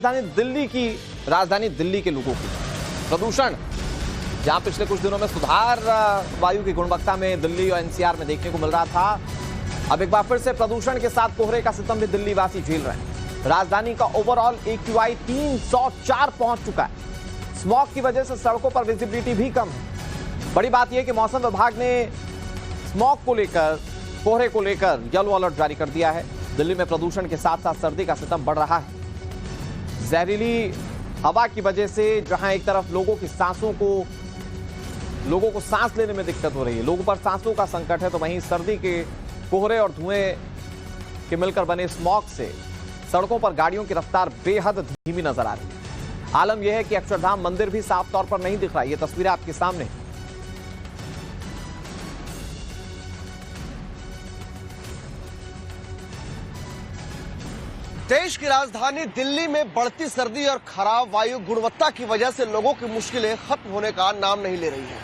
राजधानी दिल्ली के लोगों की प्रदूषण, जहां पिछले कुछ दिनों में सुधार वायु की गुणवत्ता में दिल्ली और एनसीआर में देखने को मिल रहा था, अब एक बार फिर से प्रदूषण के साथ कोहरे का सितम भी दिल्ली वासी झेल रहे हैं। राजधानी का ओवरऑल AQI 304 पहुंच चुका है। स्मॉग की वजह से सड़कों पर विजिबिलिटी भी कम है। बड़ी बात यह कि मौसम विभाग ने स्मॉग को लेकर, कोहरे को लेकर येलो अलर्ट जारी कर दिया है। दिल्ली में प्रदूषण के साथ साथ सर्दी का सितम बढ़ रहा है। जहरीली हवा की वजह से जहां एक तरफ लोगों को सांस लेने में दिक्कत हो रही है, लोगों पर सांसों का संकट है, तो वहीं सर्दी के कोहरे और धुएं के मिलकर बने स्मॉग से सड़कों पर गाड़ियों की रफ्तार बेहद धीमी नजर आ रही है। आलम यह है कि अक्षरधाम मंदिर भी साफ तौर पर नहीं दिख रहा। ये तस्वीरें आपके सामने। देश की राजधानी दिल्ली में बढ़ती सर्दी और खराब वायु गुणवत्ता की वजह से लोगों की मुश्किलें खत्म होने का नाम नहीं ले रही है।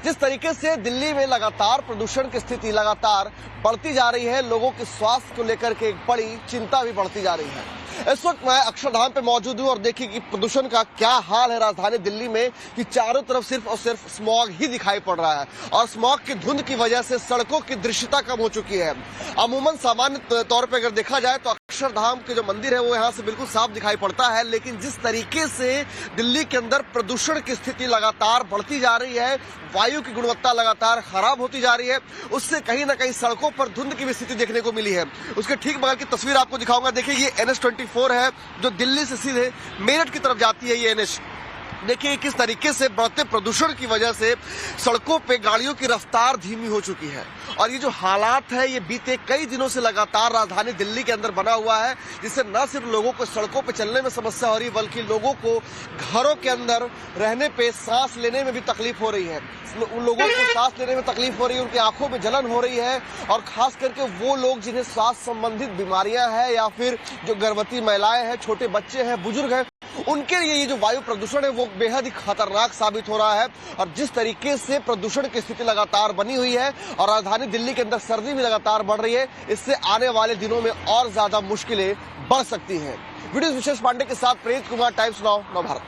जिस तरीके से दिल्ली में लगातार प्रदूषण की स्थिति लगातार बढ़ती जा रही है, लोगों के स्वास्थ्य को लेकर के एक बड़ी चिंता भी बढ़ती जा रही है। इस वक्त मैं अक्षरधाम पे मौजूद हूँ और देखिए कि प्रदूषण का क्या हाल है राजधानी दिल्ली में, कि चारों तरफ सिर्फ और सिर्फ स्मॉग ही दिखाई पड़ रहा है और स्मॉग की धुंध की वजह से सड़कों की दृश्यता कम हो चुकी है। अमूमन सामान्य तौर पर अगर देखा जाए तो अक्षरधाम के जो मंदिर है वो यहाँ से बिल्कुल साफ दिखाई पड़ता है, लेकिन जिस तरीके से दिल्ली के अंदर प्रदूषण की स्थिति लगातार बढ़ती जा रही है, वायु की गुणवत्ता लगातार खराब होती जा रही है, उससे कहीं ना कहीं सड़कों पर धुंध की भी स्थिति देखने को मिली है। उसके ठीक बगल की तस्वीर आपको दिखाऊंगा। देखिए ये NH24 है जो दिल्ली से सीधे मेरठ की तरफ जाती है। ये NH देखिए किस तरीके से बढ़ते प्रदूषण की वजह से सड़कों पे गाड़ियों की रफ्तार धीमी हो चुकी है और ये जो हालात है ये बीते कई दिनों से लगातार राजधानी दिल्ली के अंदर बना हुआ है, जिससे न सिर्फ लोगों को सड़कों पे चलने में समस्या हो रही है बल्कि लोगों को घरों के अंदर रहने पे सांस लेने में भी तकलीफ हो रही है। उन लोगों को सांस लेने में तकलीफ हो रही है, उनकी आंखों में जलन हो रही है और खास करके वो लोग जिन्हें सांस संबंधित बीमारियां हैं या फिर जो गर्भवती महिलाएं हैं, छोटे बच्चे हैं, बुजुर्ग हैं, उनके लिए ये जो वायु प्रदूषण है वो बेहद ही खतरनाक साबित हो रहा है। और जिस तरीके से प्रदूषण की स्थिति लगातार बनी हुई है और राजधानी दिल्ली के अंदर सर्दी भी लगातार बढ़ रही है, इससे आने वाले दिनों में और ज्यादा मुश्किलें बढ़ सकती हैं। वीडियो विशेष पांडे के साथ प्रेत कुमार, टाइम्स नाउ, नव भारत।